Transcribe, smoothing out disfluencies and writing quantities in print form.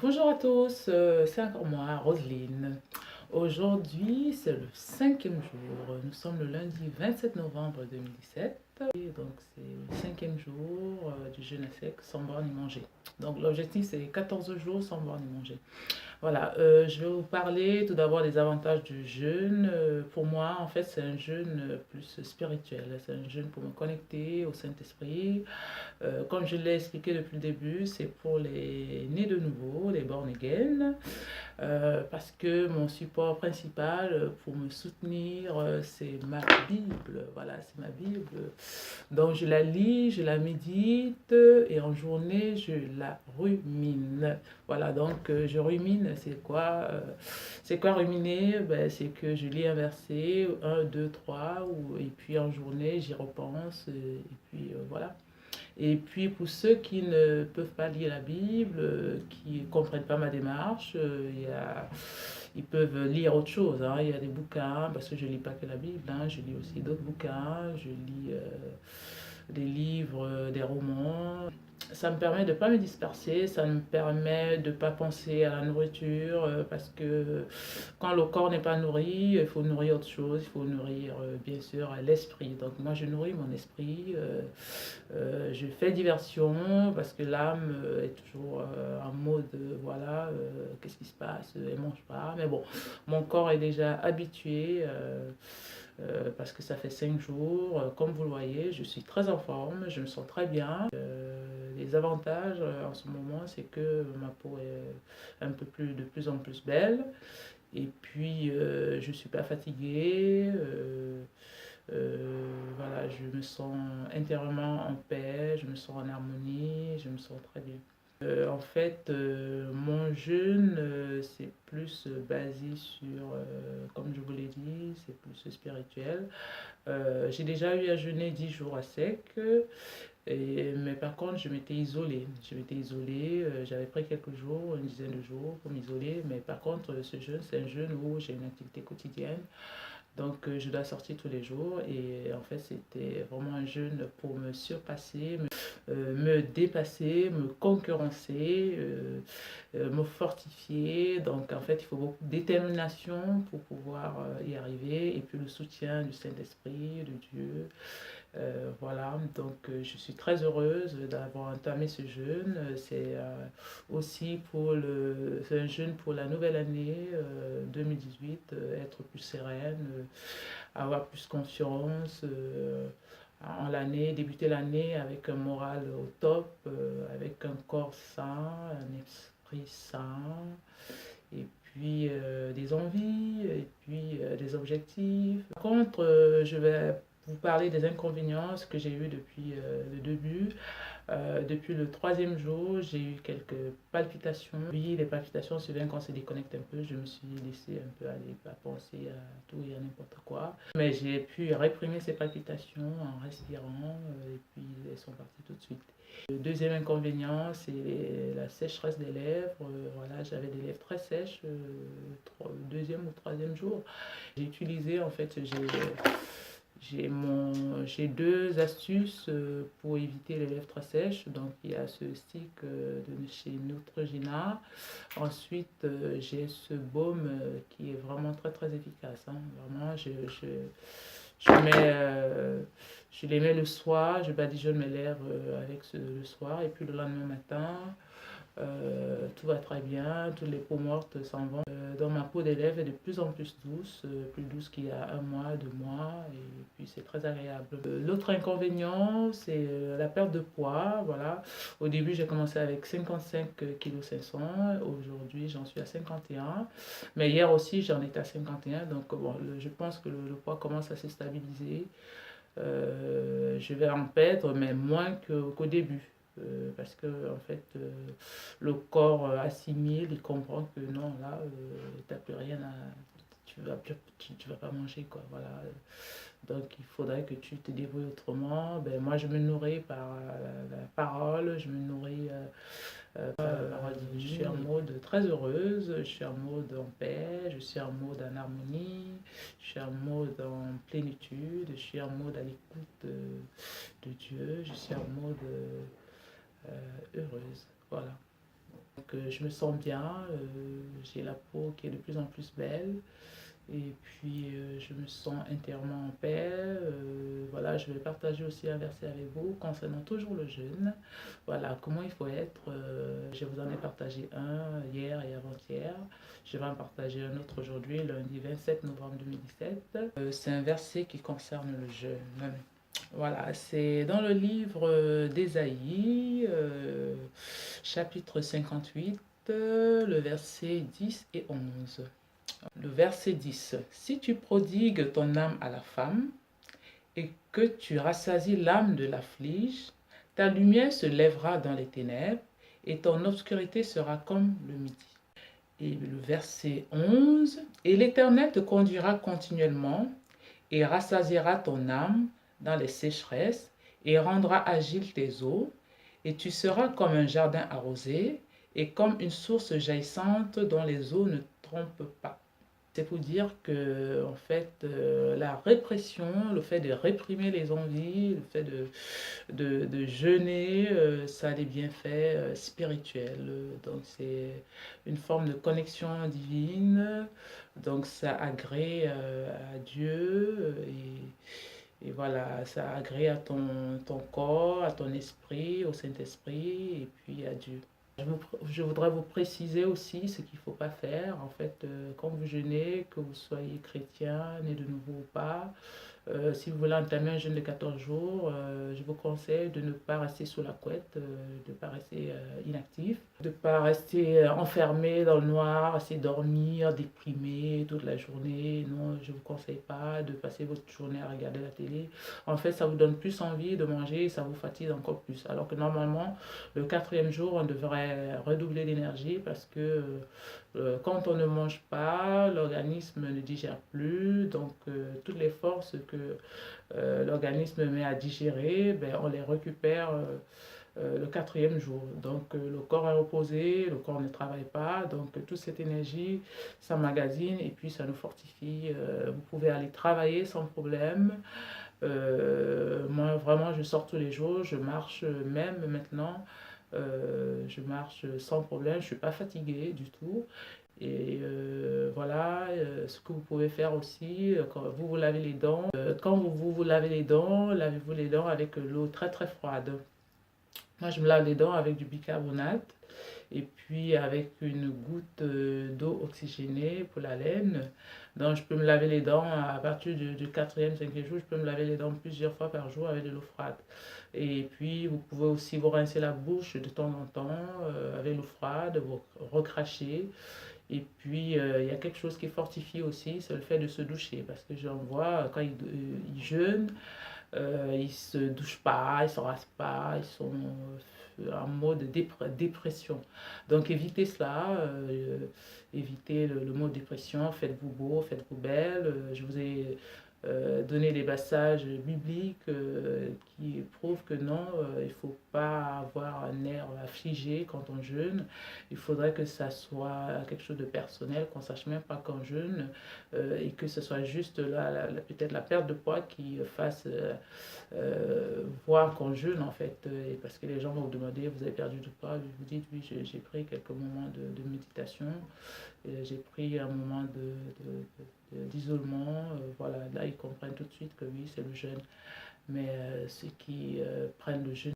Bonjour à tous, c'est encore moi, Roselyne. Aujourd'hui, c'est le cinquième jour. Nous sommes le lundi 27 novembre 2017. Et donc, c'est le cinquième jour du jeûne à sec sans boire ni manger. Donc, l'objectif, c'est 14 jours sans boire ni manger. Voilà, je vais vous parler tout d'abord des avantages du jeûne. Pour moi, en fait, c'est un jeûne plus spirituel. C'est un jeûne pour me connecter au Saint-Esprit, comme je l'ai expliqué depuis le début, c'est pour les nés de nouveau, les born again, parce que mon support principal pour me soutenir, c'est ma Bible. Voilà, c'est ma Bible. Donc je la lis, je la médite et en journée, je la rumine. Voilà, donc je rumine, c'est quoi ruminer? Ben, c'est que je lis un verset, un, deux, trois, et puis en journée, j'y repense, et puis voilà. Et puis pour ceux qui ne peuvent pas lire la Bible, qui ne comprennent pas ma démarche, ils peuvent lire autre chose, hein. Il y a des bouquins, parce que je ne lis pas que la Bible, hein, je lis aussi d'autres bouquins, je lis des livres, des romans. Ça me permet de ne pas me disperser, ça me permet de ne pas penser à la nourriture, parce que quand le corps n'est pas nourri, il faut nourrir autre chose, il faut nourrir bien sûr l'esprit. Donc moi je nourris mon esprit, je fais diversion parce que l'âme est toujours en mode voilà, qu'est-ce qui se passe, elle mange pas. Mais bon, mon corps est déjà habitué parce que ça fait 5 jours. Comme vous le voyez, je suis très en forme, je me sens très bien. Les avantages en ce moment, c'est que ma peau est de plus en plus belle. Et puis, je ne suis pas fatiguée. Voilà, je me sens intérieurement en paix, je me sens en harmonie, je me sens très bien. En fait, mon jeûne, c'est plus basé sur, comme je vous l'ai dit, c'est plus spirituel. J'ai déjà eu à jeûner 10 jours à sec, mais par contre, je m'étais isolée. J'avais pris quelques jours, une dizaine de jours pour m'isoler, mais par contre, ce jeûne, c'est un jeûne où j'ai une activité quotidienne. Donc, je dois sortir tous les jours et en fait, c'était vraiment un jeûne pour me surpasser, me dépasser, me concurrencer, me fortifier. Donc, en fait, il faut beaucoup de détermination pour pouvoir y arriver et puis le soutien du Saint-Esprit, de Dieu. Voilà, donc je suis très heureuse d'avoir entamé ce jeûne. C'est aussi c'est un jeûne pour la nouvelle année 2018, être plus sereine, avoir plus confiance en l'année, débuter l'année avec un moral au top, avec un corps sain, un esprit sain, et puis des envies, et puis des objectifs. Par contre, je vais vous parler des inconvénients, ce que j'ai eu depuis le début. Depuis le troisième jour, j'ai eu quelques palpitations. Oui, les palpitations se viennent quand on se déconnecte un peu. Je me suis laissé un peu aller à penser à tout et à n'importe quoi. Mais j'ai pu réprimer ces palpitations en respirant et puis elles sont parties tout de suite. Le deuxième inconvénient, c'est la sécheresse des lèvres. Voilà, j'avais des lèvres très sèches, deuxième ou troisième jour. J'ai utilisé, en fait, j'ai deux astuces pour éviter les lèvres très sèches. Donc, il y a ce stick de chez Neutrogena. Ensuite, j'ai ce baume qui est vraiment très très efficace, hein. Vraiment, je mets, je les mets le soir, je badigeonne mes lèvres avec le soir. Et puis le lendemain matin, tout va très bien, toutes les peaux mortes s'en vont. Dans ma peau des lèvres est de plus en plus douce qu'il y a un mois, 2 mois, et puis c'est très agréable. L'autre inconvénient, c'est la perte de poids. Voilà. Au début, j'ai commencé avec 55,5 kg. Aujourd'hui, j'en suis à 51. Mais hier aussi, j'en étais à 51. Donc, bon, je pense que le poids commence à se stabiliser. Je vais en perdre, mais moins qu'au début. Parce que en fait, le corps assimile, il comprend que non, là, t'as plus rien à, tu vas pas manger, quoi. Voilà. Donc il faudrait que tu te débrouilles autrement. Ben, moi, je me nourris par la parole, je me nourris par la parole divine. Je suis en mode très heureuse, je suis en mode en paix, je suis en mode en harmonie, je suis en mode en plénitude, je suis en mode à l'écoute de Dieu, je suis en mode heureuse. Voilà. Donc, je me sens bien, j'ai la peau qui est de plus en plus belle. Et puis, je me sens intérieurement en paix. Voilà, je vais partager aussi un verset avec vous concernant toujours le jeûne. Voilà, comment il faut être. Je vous en ai partagé un hier et avant-hier. Je vais en partager un autre aujourd'hui, lundi 27 novembre 2017. C'est un verset qui concerne le jeûne. Voilà, c'est dans le livre d'Ésaïe, chapitre 58, le verset 10 et 11. Le verset 10. Si tu prodigues ton âme à la femme et que tu rassasies l'âme de l'afflige, ta lumière se lèvera dans les ténèbres et ton obscurité sera comme le midi. Et le verset 11. Et l'Éternel te conduira continuellement et rassasiera ton âme dans les sécheresses et rendra agiles tes eaux, et tu seras comme un jardin arrosé et comme une source jaillissante dont les eaux ne trompent pas. C'est pour dire que, en fait, la répression, le fait de réprimer les envies, le fait de jeûner, ça a des bienfaits spirituels. Donc, c'est une forme de connexion divine. Donc, ça agrée à Dieu et voilà, ça agrée à ton corps, à ton esprit, au Saint-Esprit et puis à Dieu. Je voudrais vous préciser aussi ce qu'il ne faut pas faire. En fait, quand vous jeûnez, que vous soyez chrétien, né de nouveau ou pas, si vous voulez entamer un jeûne de 14 jours, je vous conseille de ne pas rester sous la couette, de ne pas rester inactif, de ne pas rester enfermé dans le noir, essayer de dormir, déprimé toute la journée. Non, je ne vous conseille pas de passer votre journée à regarder la télé. En fait, ça vous donne plus envie de manger et ça vous fatigue encore plus. Alors que normalement, le quatrième jour, on devrait redoubler d'énergie parce que quand on ne mange pas, l'organisme ne digère plus. Donc, toutes les forces que l'organisme met à digérer, ben, on les récupère le quatrième jour. Donc, le corps est reposé, le corps ne travaille pas. Donc, toute cette énergie s'emmagasine et puis ça nous fortifie. Vous pouvez aller travailler sans problème. Moi, vraiment, je sors tous les jours, je marche même maintenant. Je marche sans problème, je ne suis pas fatiguée du tout. Et voilà, ce que vous pouvez faire aussi, quand vous vous lavez les dents, quand vous lavez les dents, lavez-vous les dents avec l'eau très très froide. Moi, je me lave les dents avec du bicarbonate et puis avec une goutte d'eau oxygénée pour la laine. Donc, je peux me laver les dents à partir du quatrième, cinquième jour, je peux me laver les dents plusieurs fois par jour avec de l'eau froide. Et puis, vous pouvez aussi vous rincer la bouche de temps en temps avec l'eau froide, vous recracher. Et puis, il y a quelque chose qui fortifie aussi, c'est le fait de se doucher. Parce que j'en vois, quand ils jeûnent, ils se douchent pas, ils se rasent pas, ils sont en mode dépression. Donc évitez cela, évitez le mot dépression, faites-vous beau, faites-vous belle. Je vous ai donné des passages bibliques qui prouvent que non, il ne faut pas avoir un air affligé quand on jeûne. Il faudrait que ça soit quelque chose de personnel, qu'on ne sache même pas qu'on jeûne et que ce soit juste peut-être la perte de poids qui fasse voir qu'on jeûne en fait. Et parce que les gens vont vous demander, vous avez perdu du poids, vous dites oui, j'ai pris quelques moments de méditation, j'ai pris un moment d'isolement, voilà, là ils comprennent tout de suite que oui, c'est le jeûne. Mais ceux qui prennent le jeûne